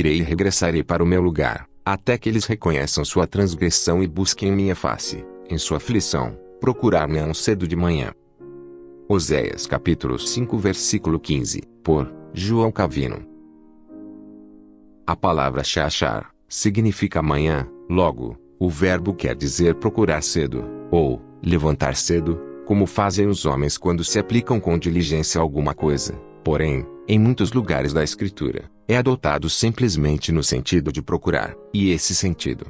irei e regressarei para o meu lugar, até que eles reconheçam sua transgressão e busquem minha face, em sua aflição, procurar-me-ão cedo de manhã. Oséias capítulo 5 versículo 15, por João Calvino. A palavra shachar significa amanhã, logo. O verbo quer dizer procurar cedo, ou levantar cedo, como fazem os homens quando se aplicam com diligência a alguma coisa. Porém, em muitos lugares da Escritura, é adotado simplesmente no sentido de procurar, e esse sentido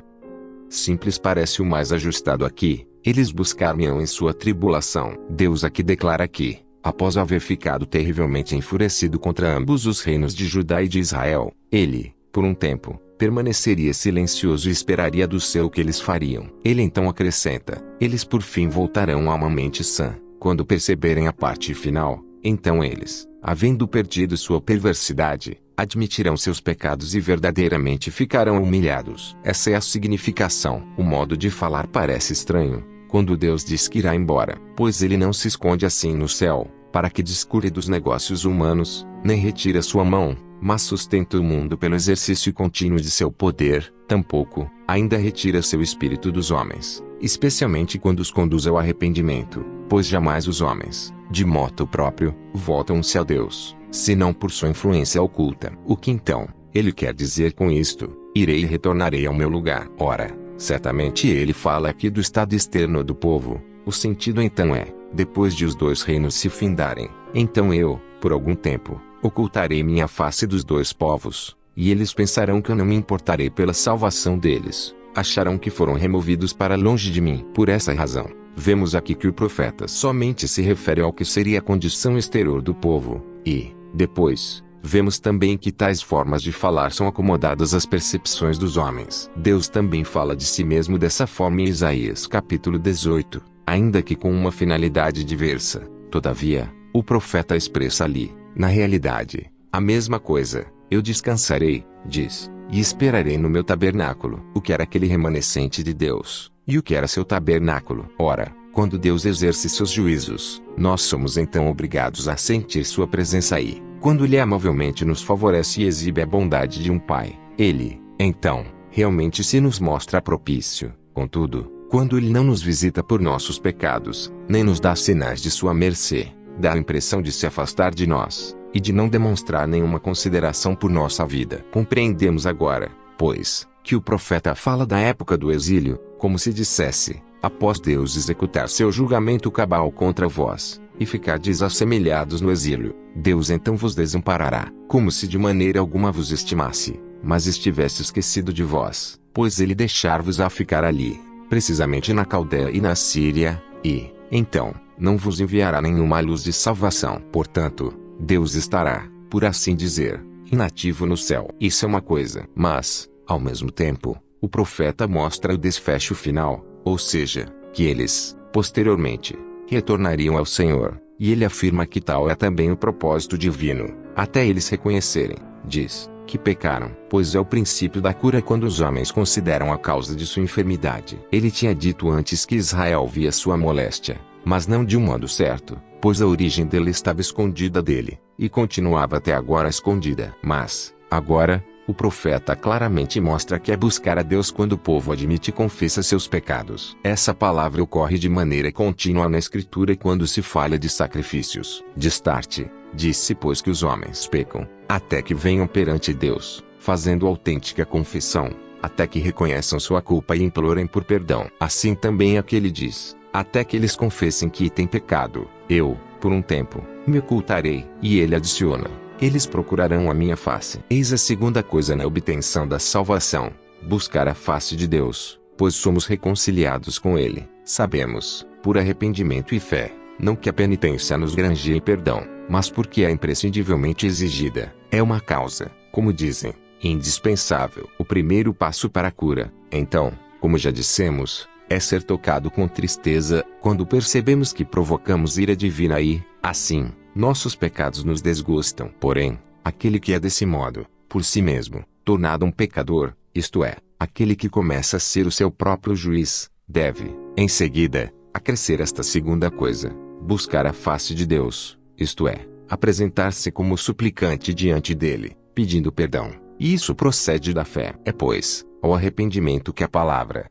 simples parece o mais ajustado aqui. Eles buscar-me-ão em sua tribulação. Deus aqui declara que, após haver ficado terrivelmente enfurecido contra ambos os reinos de Judá e de Israel, ele, por um tempo, permaneceria silencioso e esperaria do céu o que eles fariam. Ele então acrescenta: eles por fim voltarão a uma mente sã, quando perceberem a parte final. Então eles, havendo perdido sua perversidade, admitirão seus pecados e verdadeiramente ficarão humilhados. Essa é a significação. O modo de falar parece estranho, quando Deus diz que irá embora, pois ele não se esconde assim no céu, para que descure dos negócios humanos, nem retira sua mão, mas sustenta o mundo pelo exercício contínuo de seu poder. Tampouco, ainda retira seu espírito dos homens, especialmente quando os conduz ao arrependimento, pois jamais os homens, de moto próprio, voltam-se a Deus, senão por sua influência oculta. O que então ele quer dizer com isto? Irei e retornarei ao meu lugar. Ora, certamente ele fala aqui do estado externo do povo. O sentido então é, depois de os dois reinos se findarem, então eu, por algum tempo, ocultarei minha face dos dois povos, e eles pensarão que eu não me importarei pela salvação deles. Acharão que foram removidos para longe de mim. Por essa razão, vemos aqui que o profeta somente se refere ao que seria a condição exterior do povo, e, depois, vemos também que tais formas de falar são acomodadas às percepções dos homens. Deus também fala de si mesmo dessa forma em Isaías capítulo 18, ainda que com uma finalidade diversa. Todavia, o profeta expressa ali, na realidade, a mesma coisa. Eu descansarei, diz, e esperarei no meu tabernáculo. O que era aquele remanescente de Deus, e o que era seu tabernáculo? Ora, quando Deus exerce seus juízos, nós somos então obrigados a sentir sua presença aí. Quando Ele amavelmente nos favorece e exibe a bondade de um pai, Ele, então, realmente se nos mostra propício. Contudo, quando Ele não nos visita por nossos pecados, nem nos dá sinais de sua mercê, dá a impressão de se afastar de nós, e de não demonstrar nenhuma consideração por nossa vida. Compreendemos agora, pois, que o profeta fala da época do exílio, como se dissesse, após Deus executar seu julgamento cabal contra vós, e ficardes assemelhados no exílio, Deus então vos desamparará, como se de maneira alguma vos estimasse, mas estivesse esquecido de vós, pois ele deixar-vos a ficar ali, precisamente na Caldeia e na Síria, e, então, não vos enviará nenhuma luz de salvação. Portanto, Deus estará, por assim dizer, inativo no céu. Isso é uma coisa. Mas, ao mesmo tempo, o profeta mostra o desfecho final, ou seja, que eles, posteriormente, retornariam ao Senhor, e ele afirma que tal é também o propósito divino, até eles reconhecerem, diz, que pecaram, pois é o princípio da cura quando os homens consideram a causa de sua enfermidade. Ele tinha dito antes que Israel via sua moléstia, mas não de um modo certo, pois a origem dele estava escondida dele, e continuava até agora escondida. Mas, agora, o profeta claramente mostra que é buscar a Deus quando o povo admite e confessa seus pecados. Essa palavra ocorre de maneira contínua na Escritura quando se fala de sacrifícios. Destarte, disse pois que os homens pecam, até que venham perante Deus, fazendo autêntica confissão, até que reconheçam sua culpa e implorem por perdão. Assim também aquele diz, até que eles confessem que têm pecado, eu, por um tempo, me ocultarei. E ele adiciona, eles procurarão a minha face. Eis a segunda coisa na obtenção da salvação, buscar a face de Deus, pois somos reconciliados com Ele. Sabemos, por arrependimento e fé, não que a penitência nos granjeie perdão, mas porque é imprescindivelmente exigida. É uma causa, como dizem, indispensável. O primeiro passo para a cura, então, como já dissemos, é ser tocado com tristeza, quando percebemos que provocamos ira divina e, assim, nossos pecados nos desgustam. Porém, aquele que é desse modo, por si mesmo, tornado um pecador, isto é, aquele que começa a ser o seu próprio juiz, deve, em seguida, acrescer esta segunda coisa, buscar a face de Deus, isto é, apresentar-se como suplicante diante dele, pedindo perdão, E isso procede da fé. É, pois, ao arrependimento que a palavra,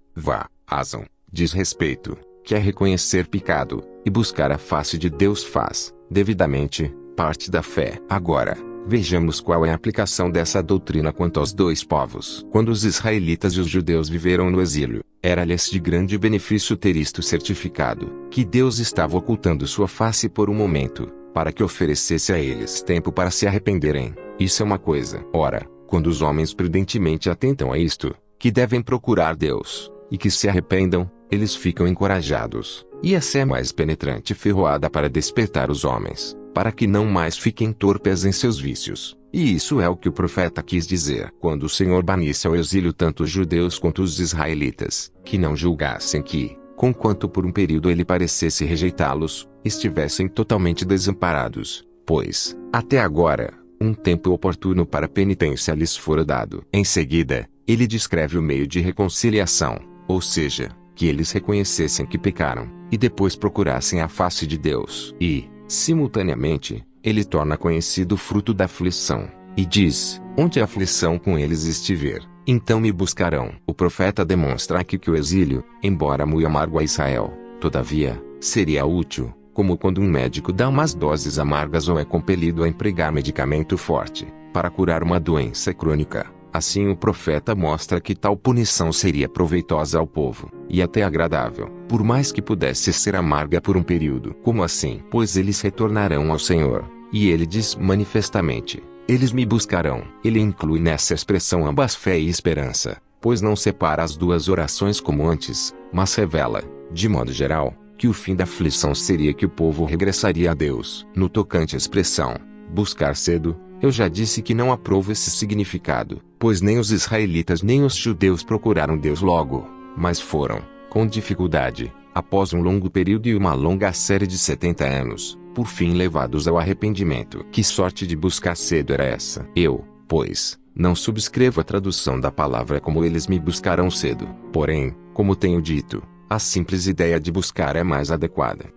asam, diz respeito, que é reconhecer pecado, e buscar a face de Deus faz, devidamente, parte da fé. Agora, vejamos qual é a aplicação dessa doutrina quanto aos dois povos. Quando os israelitas e os judeus viveram no exílio, era-lhes de grande benefício ter isto certificado, que Deus estava ocultando sua face por um momento, para que oferecesse a eles tempo para se arrependerem. Isso é uma coisa. Ora, quando os homens prudentemente atentam a isto, que devem procurar Deus, e que se arrependam, eles ficam encorajados. E essa é a mais penetrante ferroada para despertar os homens, para que não mais fiquem torpes em seus vícios. E isso é o que o profeta quis dizer quando o Senhor banisse ao exílio tanto os judeus quanto os israelitas, que não julgassem que, conquanto por um período ele parecesse rejeitá-los, estivessem totalmente desamparados, pois, até agora, um tempo oportuno para penitência lhes fora dado. Em seguida, ele descreve o meio de reconciliação, ou seja, que eles reconhecessem que pecaram, e depois procurassem a face de Deus. E, simultaneamente, ele torna conhecido o fruto da aflição, e diz: onde a aflição com eles estiver, então me buscarão. O profeta demonstra aqui que o exílio, embora muito amargo a Israel, todavia, seria útil, como quando um médico dá umas doses amargas ou é compelido a empregar medicamento forte, para curar uma doença crônica. Assim o profeta mostra que tal punição seria proveitosa ao povo, e até agradável, por mais que pudesse ser amarga por um período. Como assim? Pois eles retornarão ao Senhor, e ele diz manifestamente: eles me buscarão. Ele inclui nessa expressão ambas fé e esperança, pois não separa as duas orações como antes, mas revela, de modo geral, que o fim da aflição seria que o povo regressaria a Deus. No tocante à expressão, buscar cedo, eu já disse que não aprovo esse significado, pois nem os israelitas nem os judeus procuraram Deus logo, mas foram, com dificuldade, após um longo período e uma longa série de 70 anos, por fim levados ao arrependimento. Que sorte de buscar cedo era essa? Eu, pois, não subscrevo a tradução da palavra como eles me buscarão cedo. Porém, como tenho dito, a simples ideia de buscar é mais adequada.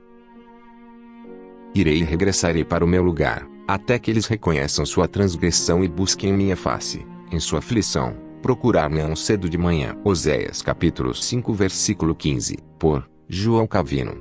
Irei e regressarei para o meu lugar, até que eles reconheçam sua transgressão e busquem minha face, em sua aflição, procurar-me-ão cedo de manhã. Oséias capítulo 5 versículo 15, por João Calvino.